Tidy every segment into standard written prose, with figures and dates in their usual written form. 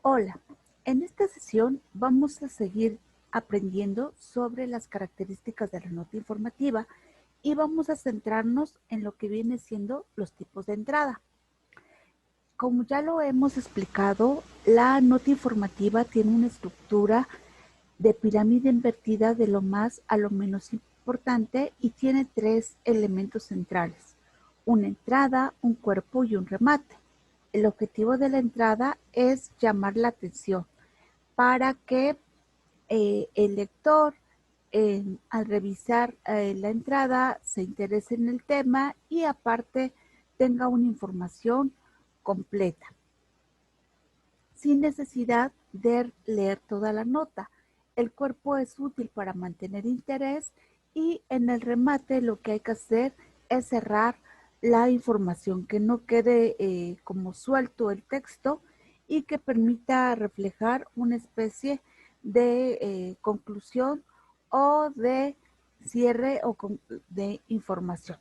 Hola, en esta sesión vamos a seguir aprendiendo sobre las características de la nota informativa y vamos a centrarnos en lo que viene siendo los tipos de entrada. Como ya lo hemos explicado, la nota informativa tiene una estructura de pirámide invertida de lo más a lo menos importante y tiene tres elementos centrales: una entrada, un cuerpo y un remate. El objetivo de la entrada es llamar la atención para que el lector, al revisar la entrada, se interese en el tema y aparte tenga una información completa, sin necesidad de leer toda la nota. El cuerpo es útil para mantener interés y en el remate lo que hay que hacer es cerrar la información, que no quede como suelto el texto y que permita reflejar una especie de conclusión o de cierre o de información.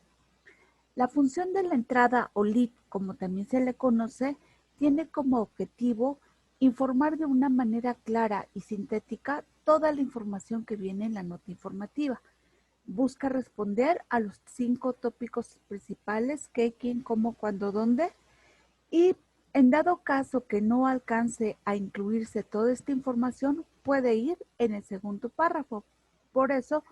La función de la entrada o lead, como también se le conoce, tiene como objetivo informar de una manera clara y sintética toda la información que viene en la nota informativa. Busca responder a los 5 tópicos principales: qué, quién, cómo, cuándo, dónde, y en dado caso que no alcance a incluirse toda esta información, puede ir en el segundo párrafo. Por eso,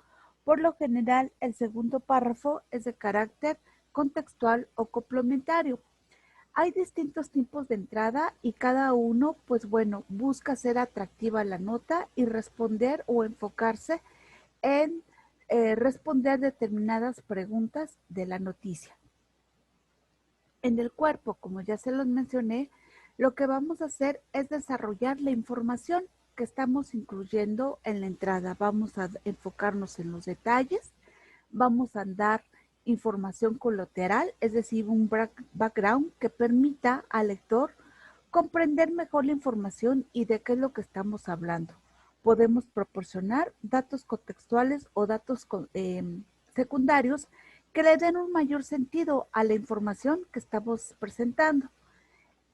por lo general, el segundo párrafo es de carácter contextual o complementario. Hay distintos tipos de entrada y cada uno, pues bueno, busca ser atractiva la nota y responder o enfocarse en responder determinadas preguntas de la noticia. En el cuerpo, como ya se los mencioné, lo que vamos a hacer es desarrollar la información que estamos incluyendo en la entrada. Vamos a enfocarnos en los detalles, vamos a dar información colateral, es decir, un background que permita al lector comprender mejor la información y de qué es lo que estamos hablando. Podemos proporcionar datos contextuales o datos secundarios que le den un mayor sentido a la información que estamos presentando.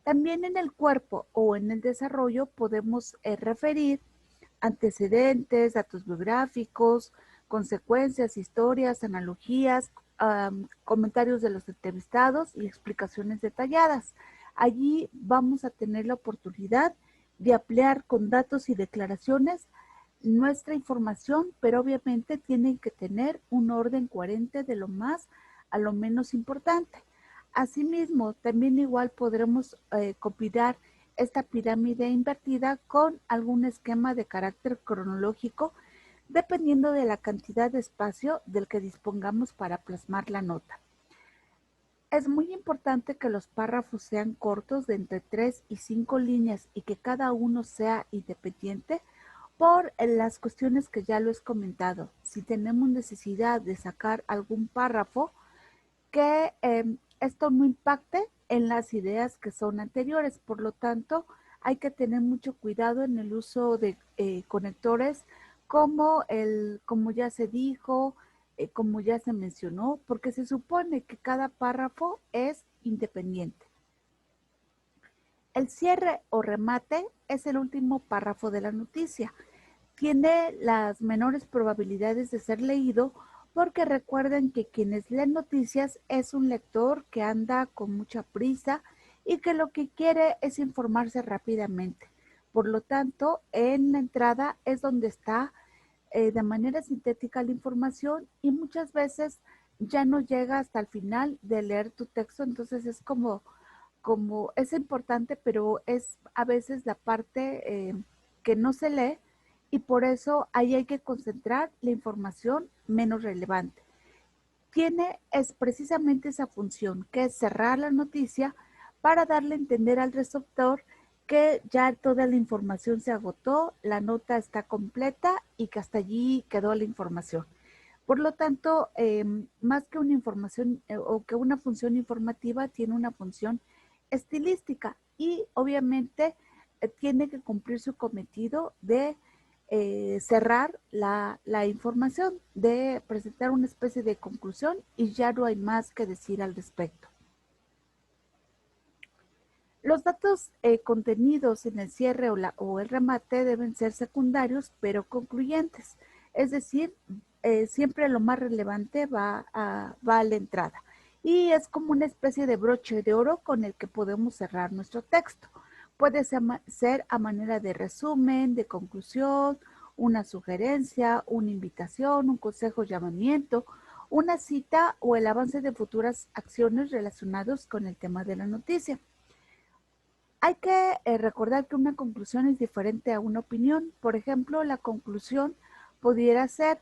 También en el cuerpo o en el desarrollo podemos referir antecedentes, datos biográficos, consecuencias, historias, analogías, comentarios de los entrevistados y explicaciones detalladas. Allí vamos a tener la oportunidad de ampliar con datos y declaraciones nuestra información, pero obviamente tienen que tener un orden coherente de lo más a lo menos importante. Asimismo, también igual podremos combinar esta pirámide invertida con algún esquema de carácter cronológico, dependiendo de la cantidad de espacio del que dispongamos para plasmar la nota. Es muy importante que los párrafos sean cortos, de entre 3 y 5 líneas, y que cada uno sea independiente por las cuestiones que ya lo he comentado. Si tenemos necesidad de sacar algún párrafo, que esto no impacte en las ideas que son anteriores. Por lo tanto, hay que tener mucho cuidado en el uso de conectores como ya se dijo, como ya se mencionó, porque se supone que cada párrafo es independiente. El cierre o remate es el último párrafo de la noticia. Tiene las menores probabilidades de ser leído porque recuerden que quienes leen noticias es un lector que anda con mucha prisa y que lo que quiere es informarse rápidamente. Por lo tanto, en la entrada es donde está de manera sintética la información y muchas veces ya no llega hasta el final de leer tu texto, entonces es como es importante, pero es a veces la parte que no se lee y por eso ahí hay que concentrar la información menos relevante. Es precisamente esa función, que es cerrar la noticia para darle a entender al receptor que ya toda la información se agotó, la nota está completa y que hasta allí quedó la información. Por lo tanto, más que una información o que una función informativa, tiene una función estilística y obviamente tiene que cumplir su cometido de cerrar la información, de presentar una especie de conclusión y ya no hay más que decir al respecto. Los datos contenidos en el cierre o el remate deben ser secundarios, pero concluyentes. Es decir, siempre lo más relevante va a la entrada. Y es como una especie de broche de oro con el que podemos cerrar nuestro texto. Puede ser a manera de resumen, de conclusión, una sugerencia, una invitación, un consejo, llamamiento, una cita o el avance de futuras acciones relacionados con el tema de la noticia. Hay que recordar que una conclusión es diferente a una opinión. Por ejemplo, la conclusión pudiera ser,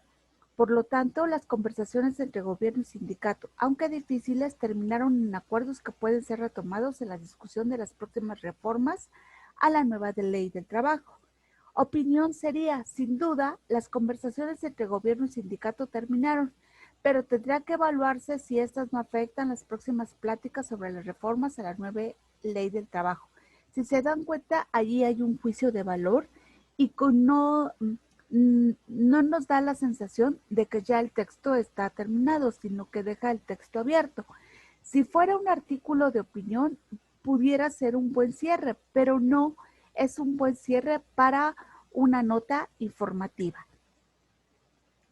por lo tanto, las conversaciones entre gobierno y sindicato, aunque difíciles, terminaron en acuerdos que pueden ser retomados en la discusión de las próximas reformas a la nueva ley del trabajo. Opinión sería, sin duda, las conversaciones entre gobierno y sindicato terminaron, pero tendrá que evaluarse si estas no afectan las próximas pláticas sobre las reformas a la nueva ley del trabajo. Si se dan cuenta, allí hay un juicio de valor y no nos da la sensación de que ya el texto está terminado, sino que deja el texto abierto. Si fuera un artículo de opinión, pudiera ser un buen cierre, pero no es un buen cierre para una nota informativa.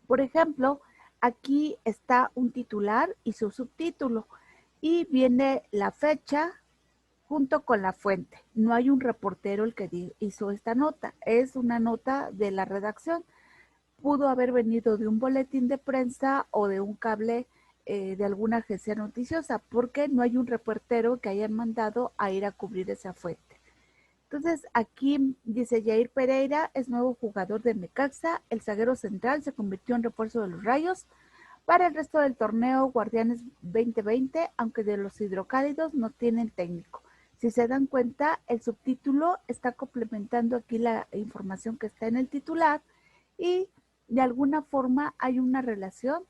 Por ejemplo, aquí está un titular y su subtítulo y viene la fecha junto con la fuente. No hay un reportero el que hizo esta nota, es una nota de la redacción. Pudo haber venido de un boletín de prensa o de un cable de alguna agencia noticiosa, porque no hay un reportero que hayan mandado a ir a cubrir esa fuente. Entonces, aquí dice Yair Pereira es nuevo jugador de Necaxa, el zaguero central se convirtió en refuerzo de los Rayos. Para el resto del torneo, Guardianes 2020, aunque de los hidrocálidos no tienen técnico. Si se dan cuenta, el subtítulo está complementando aquí la información que está en el titular y de alguna forma hay una relación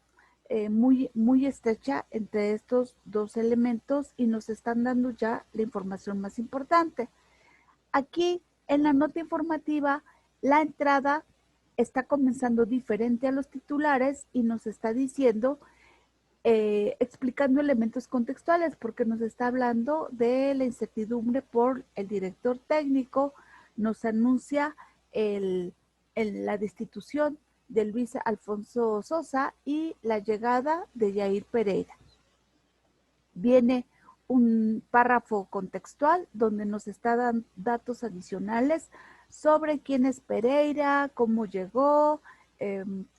muy estrecha entre estos dos elementos y nos están dando ya la información más importante. Aquí en la nota informativa, la entrada está comenzando diferente a los titulares y nos está diciendo, explicando elementos contextuales, porque nos está hablando de la incertidumbre por el director técnico, nos anuncia la destitución de Luis Alfonso Sosa y la llegada de Yair Pereira. Viene un párrafo contextual donde nos está dando datos adicionales sobre quién es Pereira, cómo llegó,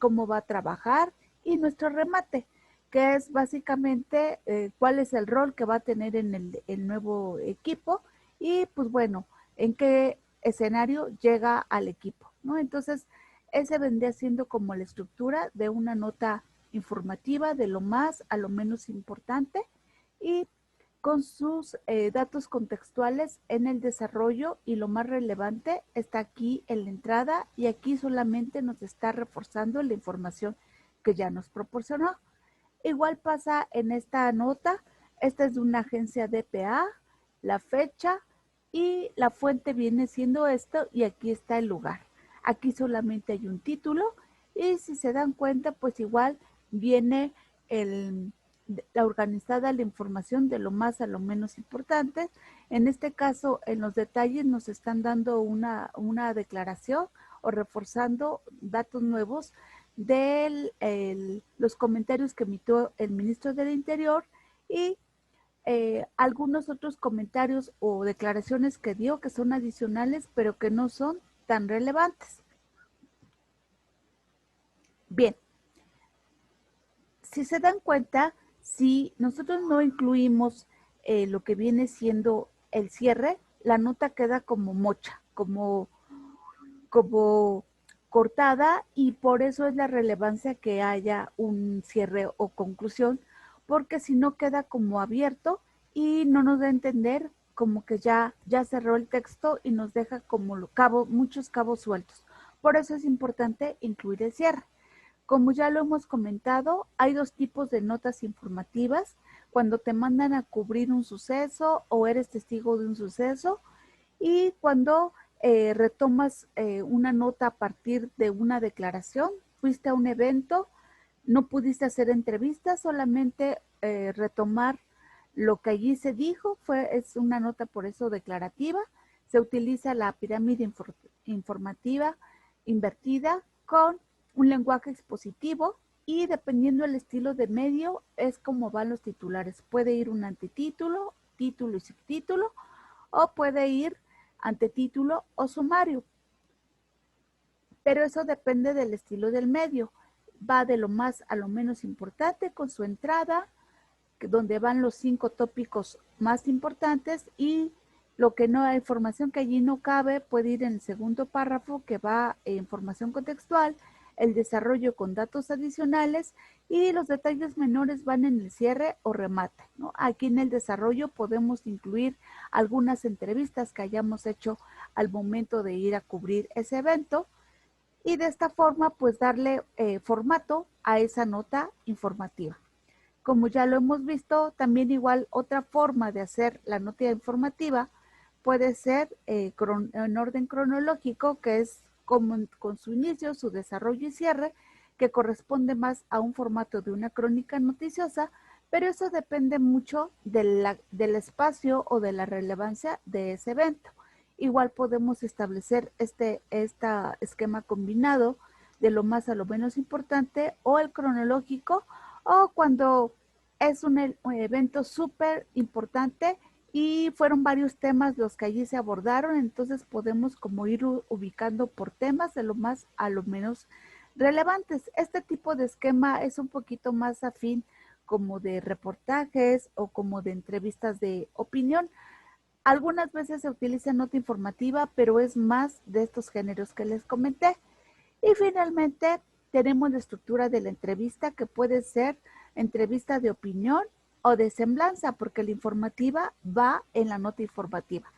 cómo va a trabajar y nuestro remate, que es básicamente cuál es el rol que va a tener en el nuevo equipo y pues bueno, en qué escenario llega al equipo, ¿no? Entonces, ese vendría siendo como la estructura de una nota informativa de lo más a lo menos importante y con sus datos contextuales en el desarrollo y lo más relevante está aquí en la entrada y aquí solamente nos está reforzando la información que ya nos proporcionó. Igual pasa en esta nota, esta es de una agencia DPA, la fecha y la fuente viene siendo esto y aquí está el lugar. Aquí solamente hay un título y si se dan cuenta pues igual viene la organizada la información de lo más a lo menos importante. En este caso, en los detalles nos están dando una declaración o reforzando datos nuevos de los comentarios que emitió el ministro del Interior y algunos otros comentarios o declaraciones que dio que son adicionales, pero que no son tan relevantes. Bien, si se dan cuenta, si nosotros no incluimos lo que viene siendo el cierre, la nota queda como mocha, como cortada y por eso es la relevancia que haya un cierre o conclusión, porque si no queda como abierto y no nos da a entender como que ya cerró el texto y nos deja como muchos cabos sueltos. Por eso es importante incluir el cierre. Como ya lo hemos comentado, hay dos tipos de notas informativas, cuando te mandan a cubrir un suceso o eres testigo de un suceso y cuando retomas una nota a partir de una declaración, fuiste a un evento, no pudiste hacer entrevistas, solamente retomar Lo que allí se dijo es una nota por eso declarativa. Se utiliza la pirámide informativa invertida con un lenguaje expositivo y dependiendo del estilo de medio es como van los titulares. Puede ir un antetítulo, título y subtítulo, o puede ir antetítulo o sumario. Pero eso depende del estilo del medio. Va de lo más a lo menos importante con su entrada, donde van los 5 tópicos más importantes, y lo que no hay información que allí no cabe puede ir en el segundo párrafo, que va información contextual, el desarrollo con datos adicionales, y los detalles menores van en el cierre o remate, ¿no? Aquí en el desarrollo podemos incluir algunas entrevistas que hayamos hecho al momento de ir a cubrir ese evento, y de esta forma pues darle formato a esa nota informativa. Como ya lo hemos visto, también igual otra forma de hacer la nota informativa puede ser en orden cronológico, que es como con su inicio, su desarrollo y cierre, que corresponde más a un formato de una crónica noticiosa, pero eso depende mucho del espacio o de la relevancia de ese evento. Igual podemos establecer este esquema combinado de lo más a lo menos importante, o el cronológico, o cuando es un evento súper importante y fueron varios temas los que allí se abordaron, entonces podemos como ir ubicando por temas de lo más a lo menos relevantes. Este tipo de esquema es un poquito más afín como de reportajes o como de entrevistas de opinión. Algunas veces se utiliza nota informativa, pero es más de estos géneros que les comenté. Y finalmente tenemos la estructura de la entrevista, que puede ser entrevista de opinión o de semblanza, porque la informativa va en la nota informativa.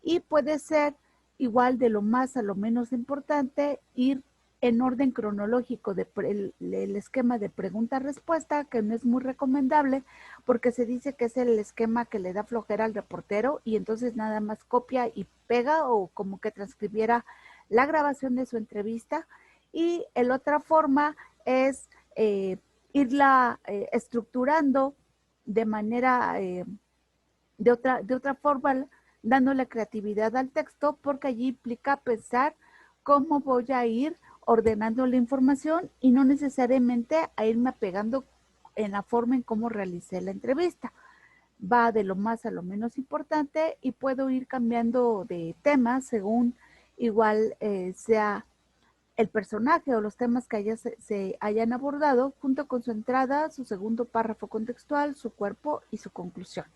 Y puede ser igual de lo más a lo menos importante, ir en orden cronológico el esquema de pregunta-respuesta, que no es muy recomendable porque se dice que es el esquema que le da flojera al reportero y entonces nada más copia y pega o como que transcribiera la grabación de su entrevista. Y la otra forma es irla estructurando de manera, de otra forma, dándole creatividad al texto, porque allí implica pensar cómo voy a ir ordenando la información y no necesariamente a irme apegando en la forma en cómo realicé la entrevista. Va de lo más a lo menos importante y puedo ir cambiando de tema según igual sea el personaje o los temas que se hayan abordado, junto con su entrada, su segundo párrafo contextual, su cuerpo y su conclusión.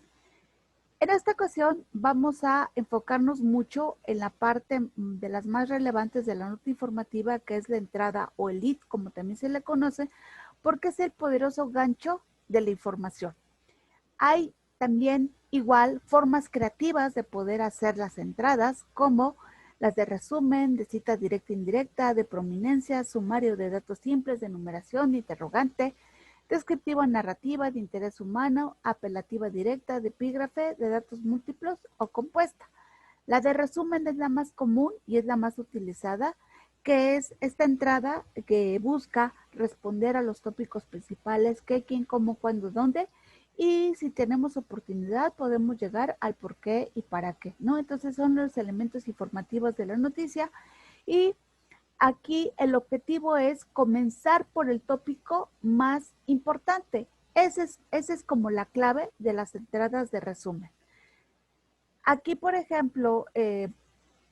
En esta ocasión vamos a enfocarnos mucho en la parte de las más relevantes de la nota informativa, que es la entrada o el lead, como también se le conoce, porque es el poderoso gancho de la información. Hay también igual formas creativas de poder hacer las entradas, como las de resumen, de cita directa e indirecta, de prominencia, sumario de datos simples, de numeración, interrogante, descriptiva narrativa, de interés humano, apelativa directa, de epígrafe, de datos múltiplos o compuesta. La de resumen es la más común y es la más utilizada, que es esta entrada que busca responder a los tópicos principales: qué, quién, cómo, cuándo, dónde, y si tenemos oportunidad podemos llegar al por qué y para qué, ¿no? Entonces son los elementos informativos de la noticia, y aquí el objetivo es comenzar por el tópico más importante. Esa es como la clave de las entradas de resumen. Aquí, por ejemplo,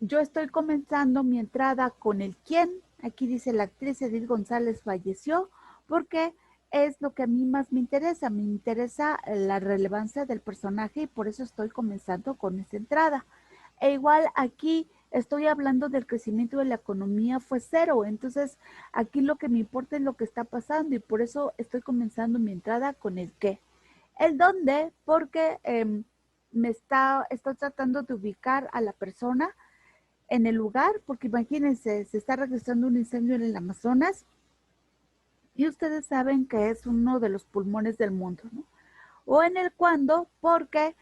yo estoy comenzando mi entrada con el quién. Aquí dice: la actriz Edith González falleció, porque es lo que a mí más me interesa. Me interesa la relevancia del personaje y por eso estoy comenzando con esta entrada. E igual aquí estoy hablando del crecimiento de la economía fue cero. Entonces aquí lo que me importa es lo que está pasando y por eso estoy comenzando mi entrada con el qué. El dónde, porque estoy tratando de ubicar a la persona en el lugar, porque imagínense, se está registrando un incendio en el Amazonas y ustedes saben que es uno de los pulmones del mundo, ¿no? O en el cuándo, porque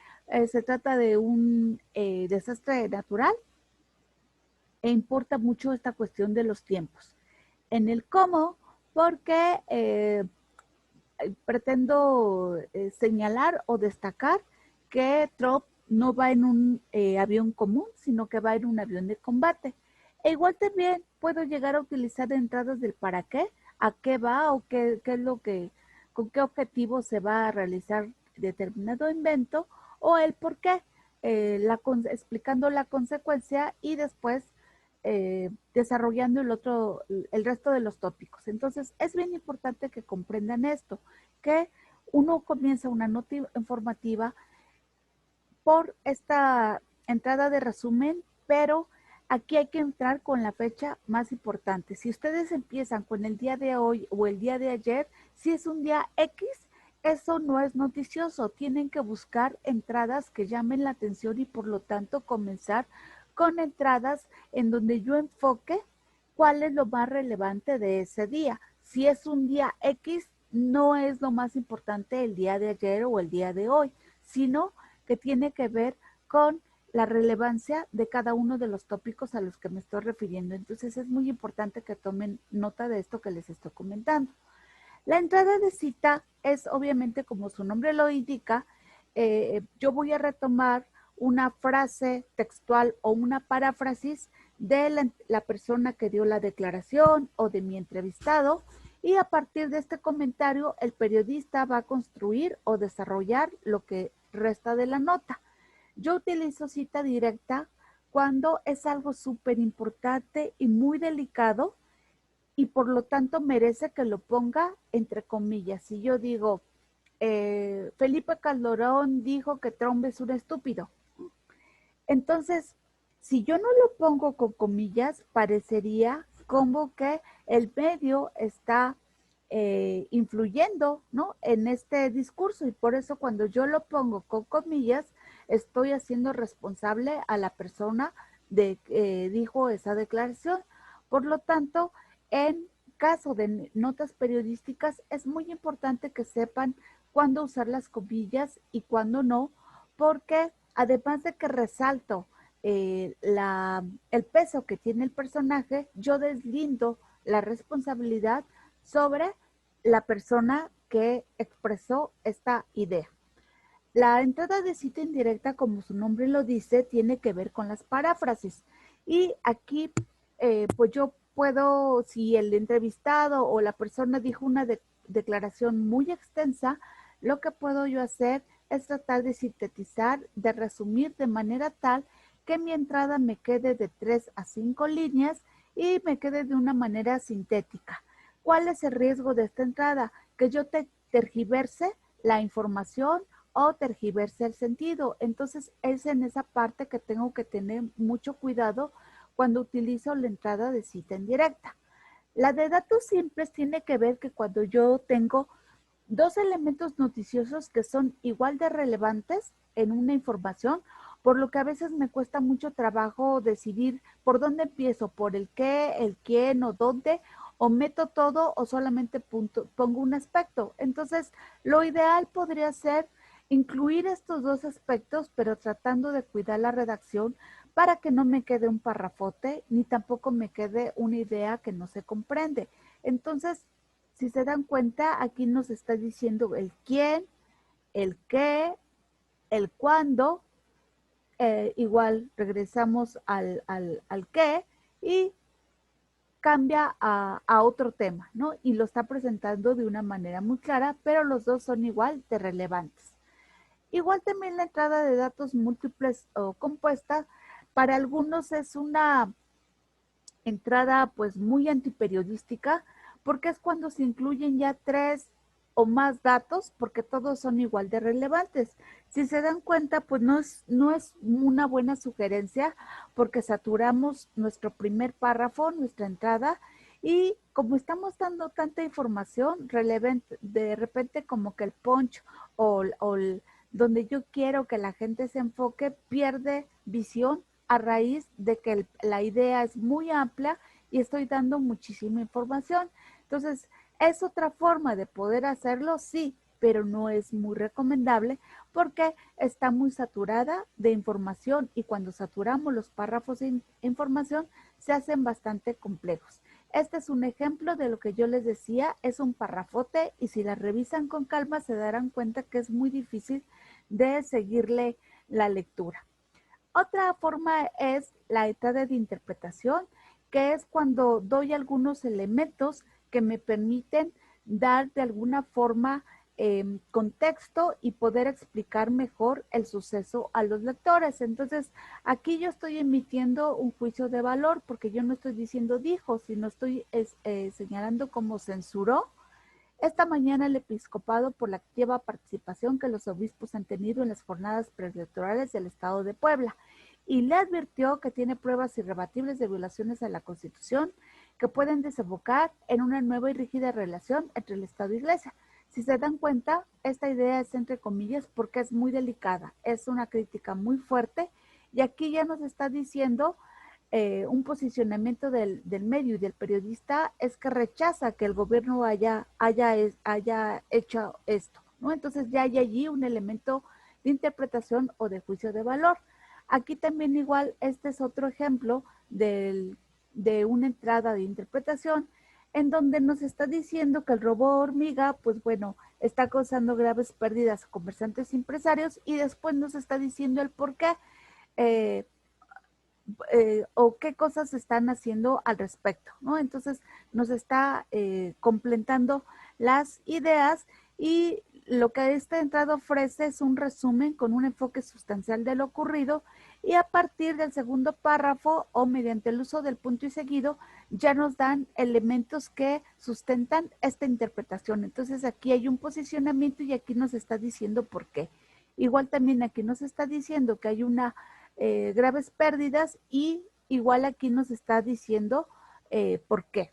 se trata de un desastre natural e importa mucho esta cuestión de los tiempos. En el cómo, porque pretendo señalar o destacar que Trump no va en un avión común, sino que va en un avión de combate. E igual también puedo llegar a utilizar entradas del para qué, a qué va o qué es lo que, con qué objetivo se va a realizar determinado invento o el por qué, explicando la consecuencia y después desarrollando el resto de los tópicos. Entonces, es bien importante que comprendan esto, que uno comienza una nota informativa por esta entrada de resumen, pero aquí hay que entrar con la fecha más importante. Si ustedes empiezan con el día de hoy o el día de ayer, si es un día X, eso no es noticioso. Tienen que buscar entradas que llamen la atención y por lo tanto comenzar con entradas en donde yo enfoque cuál es lo más relevante de ese día. Si es un día X, no es lo más importante el día de ayer o el día de hoy, sino que tiene que ver con la relevancia de cada uno de los tópicos a los que me estoy refiriendo. Entonces es muy importante que tomen nota de esto que les estoy comentando. La entrada de cita es obviamente, como su nombre lo indica, yo voy a retomar una frase textual o una paráfrasis de la persona que dio la declaración o de mi entrevistado, y a partir de este comentario el periodista va a construir o desarrollar lo que resta de la nota. Yo utilizo cita directa cuando es algo súper importante y muy delicado y por lo tanto merece que lo ponga entre comillas. Si yo digo, Felipe Calderón dijo que Trump es un estúpido, entonces, si yo no lo pongo con comillas, parecería como que el medio está influyendo, ¿no?, en este discurso, y por eso cuando yo lo pongo con comillas, estoy haciendo responsable a la persona de que dijo esa declaración. Por lo tanto, en caso de notas periodísticas, es muy importante que sepan cuándo usar las comillas y cuándo no, porque además de que resalto el peso que tiene el personaje, yo deslindo la responsabilidad sobre la persona que expresó esta idea. La entrada de cita indirecta, como su nombre lo dice, tiene que ver con las paráfrasis. Y aquí, pues yo puedo, si el entrevistado o la persona dijo una declaración muy extensa, lo que puedo yo hacer es tratar de sintetizar, de resumir de manera tal que mi entrada me quede de 3 a 5 líneas y me quede de una manera sintética. ¿Cuál es el riesgo de esta entrada? Que yo tergiverse la información o tergiverse el sentido. Entonces es en esa parte que tengo que tener mucho cuidado cuando utilizo la entrada de cita en directa. La de datos simples tiene que ver que cuando yo tengo dos elementos noticiosos que son igual de relevantes en una información, por lo que a veces me cuesta mucho trabajo decidir por dónde empiezo, por el qué, el quién o dónde, o meto todo o solamente pongo un aspecto. Entonces, lo ideal podría ser incluir estos dos aspectos, pero tratando de cuidar la redacción para que no me quede un parrafote, ni tampoco me quede una idea que no se comprende. Entonces, si se dan cuenta, aquí nos está diciendo el quién, el qué, el cuándo, igual regresamos al qué y cambia a otro tema, ¿no? Y lo está presentando de una manera muy clara, pero los dos son igual de relevantes. Igual también la entrada de datos múltiples o compuestas, para algunos es una entrada pues muy antiperiodística, porque es cuando se incluyen ya 3 o más datos, porque todos son igual de relevantes. Si se dan cuenta, pues no es una buena sugerencia, porque saturamos nuestro primer párrafo, nuestra entrada, y como estamos dando tanta información relevante, de repente como que el punch o donde yo quiero que la gente se enfoque pierde visión a raíz de que la idea es muy amplia y estoy dando muchísima información. Entonces, es otra forma de poder hacerlo, sí, pero no es muy recomendable porque está muy saturada de información y cuando saturamos los párrafos de información se hacen bastante complejos. Este es un ejemplo de lo que yo les decía, es un parrafote y si la revisan con calma se darán cuenta que es muy difícil de seguirle la lectura. Otra forma es la entrada de interpretación, que es cuando doy algunos elementos que me permiten dar de alguna forma contexto y poder explicar mejor el suceso a los lectores. Entonces, aquí yo estoy emitiendo un juicio de valor porque yo no estoy diciendo dijo, sino estoy señalando cómo censuró esta mañana el episcopado por la activa participación que los obispos han tenido en las jornadas preelectorales del Estado de Puebla y le advirtió que tiene pruebas irrebatibles de violaciones a la Constitución que pueden desembocar en una nueva y rígida relación entre el Estado y Iglesia. Si se dan cuenta, esta idea es entre comillas porque es muy delicada, es una crítica muy fuerte y aquí ya nos está diciendo un posicionamiento del medio y del periodista es que rechaza que el gobierno haya hecho esto, ¿no? Entonces ya hay allí un elemento de interpretación o de juicio de valor. Aquí también igual, este es otro ejemplo de una entrada de interpretación en donde nos está diciendo que el robo hormiga, pues bueno, está causando graves pérdidas a comerciantes y empresarios y después nos está diciendo el por qué. O qué cosas están haciendo al respecto, ¿no? Entonces nos está complementando las ideas y lo que esta entrada ofrece es un resumen con un enfoque sustancial de lo ocurrido y a partir del segundo párrafo o mediante el uso del punto y seguido ya nos dan elementos que sustentan esta interpretación. Entonces aquí hay un posicionamiento y aquí nos está diciendo por qué. Igual también aquí nos está diciendo que hay una graves pérdidas y igual aquí nos está diciendo por qué.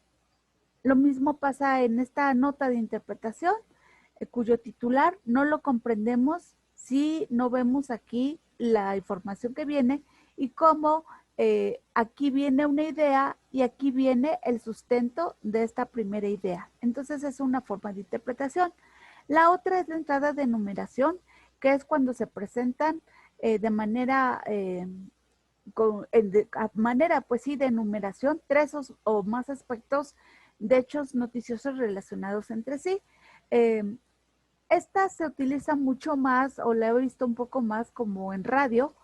Lo mismo pasa en esta nota de interpretación, cuyo titular no lo comprendemos si no vemos aquí la información que viene y cómo aquí viene una idea y aquí viene el sustento de esta primera idea. Entonces es una forma de interpretación. La otra es la entrada de numeración, que es cuando se presentan de manera, pues sí, de enumeración, tres o más aspectos de hechos noticiosos relacionados entre sí. Esta se utiliza mucho más, o la he visto un poco más como en radio,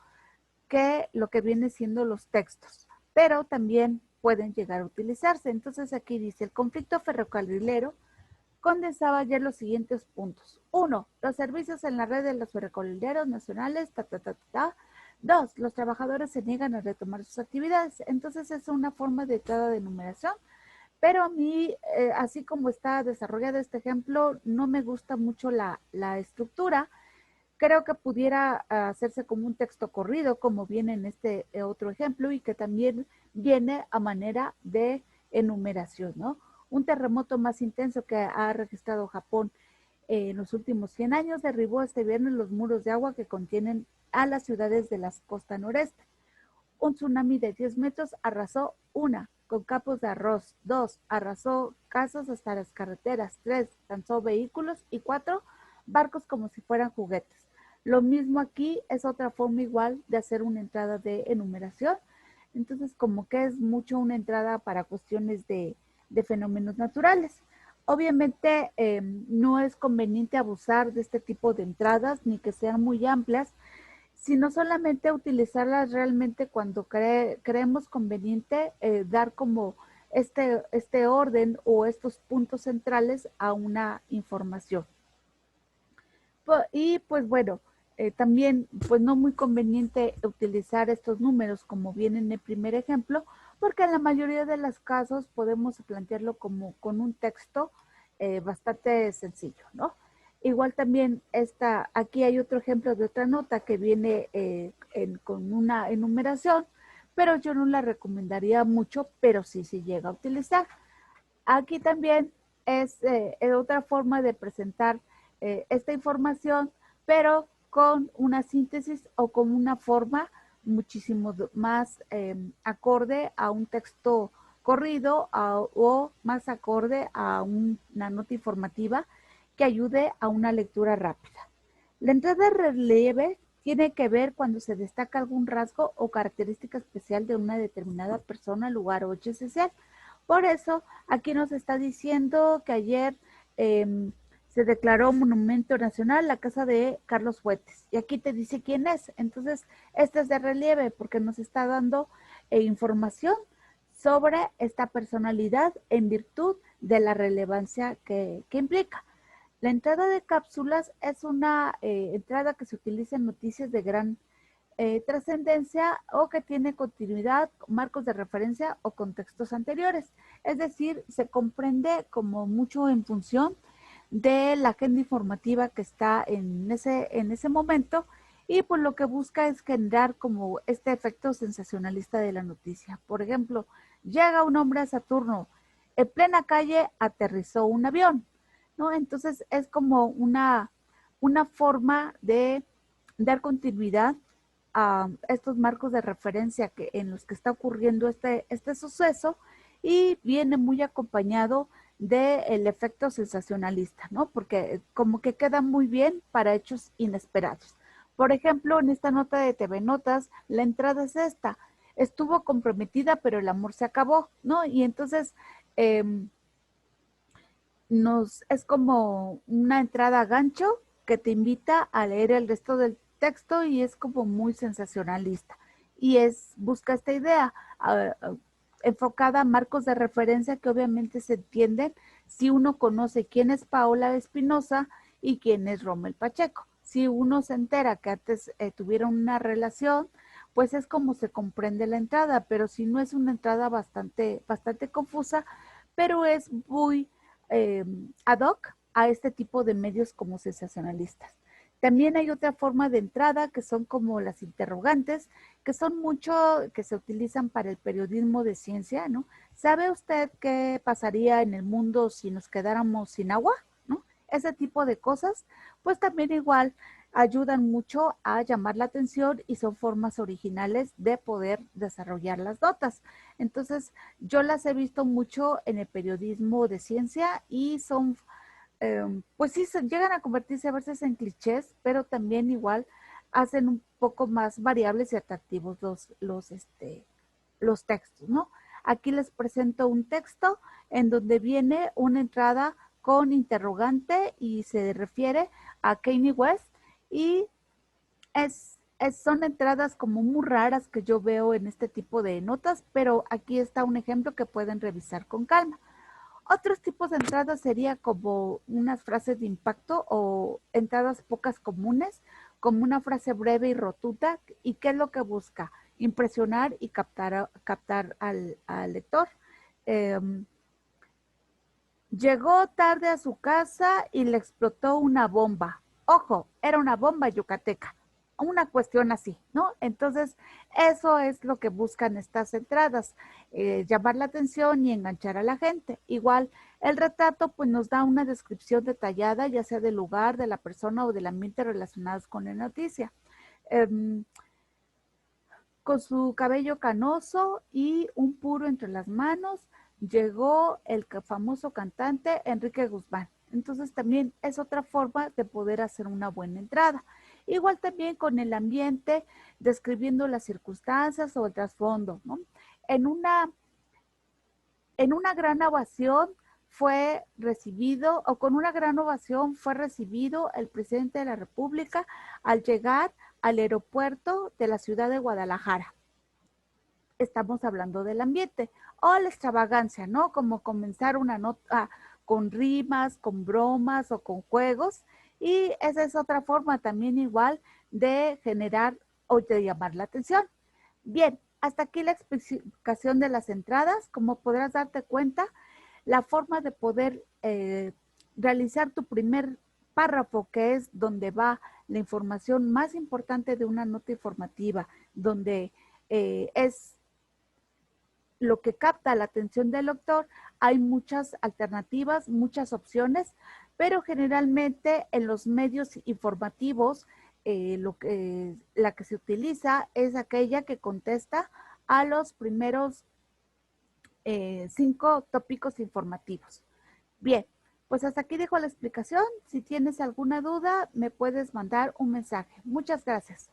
que lo que viene siendo los textos, pero también pueden llegar a utilizarse. Entonces aquí dice, el conflicto ferrocarrilero condensaba ayer los siguientes puntos. 1. Los servicios en la red de los ferrocarrileros nacionales, ta, ta, ta, ta, ta. 2. Los trabajadores se niegan a retomar sus actividades. Entonces es una forma de cada enumeración, pero a mí, así como está desarrollado este ejemplo, no me gusta mucho la estructura. Creo que pudiera hacerse como un texto corrido, como viene en este otro ejemplo, y que también viene a manera de enumeración, ¿no? Un terremoto más intenso que ha registrado Japón en los últimos 100 años derribó este viernes los muros de agua que contienen a las ciudades de la costa noreste. Un tsunami de 10 metros arrasó una, con campos de arroz. 2, arrasó casas hasta las carreteras. 3, lanzó vehículos. Y 4, barcos como si fueran juguetes. Lo mismo aquí es otra forma igual de hacer una entrada de enumeración. Entonces, como que es mucho una entrada para cuestiones de fenómenos naturales. Obviamente no es conveniente abusar de este tipo de entradas ni que sean muy amplias, sino solamente utilizarlas realmente cuando creemos conveniente dar como este orden o estos puntos centrales a una información. Y pues bueno, también pues no muy conveniente utilizar estos números como viene en el primer ejemplo, porque en la mayoría de los casos podemos plantearlo como con un texto bastante sencillo, ¿no? Igual también aquí hay otro ejemplo de otra nota que viene con una enumeración, pero yo no la recomendaría mucho, pero sí se llega a utilizar. Aquí también es otra forma de presentar esta información, pero con una síntesis o con una forma muchísimo más acorde a un texto corrido o más acorde a una nota informativa que ayude a una lectura rápida. La entrada de relieve tiene que ver cuando se destaca algún rasgo o característica especial de una determinada persona, lugar o hecho esencial. Por eso, aquí nos está diciendo que ayer se declaró Monumento Nacional la casa de Carlos Fuentes. Y aquí te dice quién es. Entonces, este es de relieve porque nos está dando información sobre esta personalidad en virtud de la relevancia que implica. La entrada de cápsulas es una entrada que se utiliza en noticias de gran trascendencia o que tiene continuidad, marcos de referencia o contextos anteriores. Es decir, se comprende como mucho en función de la agenda informativa que está en ese momento y pues lo que busca es generar como este efecto sensacionalista de la noticia. Por ejemplo, llega un hombre a Saturno, en plena calle aterrizó un avión, ¿no? Entonces es como una forma de dar continuidad a estos marcos de referencia en los que está ocurriendo este suceso y viene muy acompañado del efecto sensacionalista, ¿no? Porque como que queda muy bien para hechos inesperados. Por ejemplo, en esta nota de TV Notas, la entrada es esta: estuvo comprometida, pero el amor se acabó, ¿no? Y entonces es como una entrada a gancho que te invita a leer el resto del texto y es como muy sensacionalista. Y busca esta idea enfocada a marcos de referencia que obviamente se entienden si uno conoce quién es Paola Espinosa y quién es Rommel Pacheco. Si uno se entera que antes tuvieron una relación, pues es como se comprende la entrada, pero si no es una entrada bastante confusa, pero es muy ad hoc a este tipo de medios como sensacionalistas. También hay otra forma de entrada que son como las interrogantes, que son mucho que se utilizan para el periodismo de ciencia, ¿no? ¿Sabe usted qué pasaría en el mundo si nos quedáramos sin agua? ¿No? Ese tipo de cosas, pues también igual ayudan mucho a llamar la atención y son formas originales de poder desarrollar las notas. Entonces, yo las he visto mucho en el periodismo de ciencia y son, pues sí, llegan a convertirse a veces en clichés, pero también igual hacen un poco más variables y atractivos los textos, ¿no? Aquí les presento un texto en donde viene una entrada con interrogante y se refiere a Kanye West y son entradas como muy raras que yo veo en este tipo de notas, pero aquí está un ejemplo que pueden revisar con calma. Otros tipos de entradas sería como unas frases de impacto o entradas pocas comunes, como una frase breve y rotuta. ¿Y qué es lo que busca? Impresionar y captar al lector. Eh, Llegó tarde a su casa y le explotó una bomba. Ojo, era una bomba yucateca. Una cuestión así, ¿no? Entonces, eso es lo que buscan estas entradas, llamar la atención y enganchar a la gente. Igual, el retrato pues nos da una descripción detallada, ya sea del lugar, de la persona o del ambiente relacionados con la noticia. Con su cabello canoso y un puro entre las manos, llegó el famoso cantante Enrique Guzmán. Entonces también es otra forma de poder hacer una buena entrada. Igual también con el ambiente, describiendo las circunstancias o el trasfondo, ¿no? En una, en una gran ovación fue recibido, o con una gran ovación fue recibido el presidente de la República al llegar al aeropuerto de la ciudad de Guadalajara. Estamos hablando del ambiente o la extravagancia, ¿no? Como comenzar una nota con rimas, con bromas o con juegos. Y esa es otra forma también igual de generar o de llamar la atención. Bien, hasta aquí la explicación de las entradas. Como podrás darte cuenta, la forma de poder realizar tu primer párrafo, que es donde va la información más importante de una nota informativa, donde es lo que capta la atención del lector, hay muchas alternativas, muchas opciones, pero generalmente en los medios informativos la que se utiliza es aquella que contesta a los primeros 5 tópicos informativos. Bien, pues hasta aquí dejo la explicación. Si tienes alguna duda, me puedes mandar un mensaje. Muchas gracias.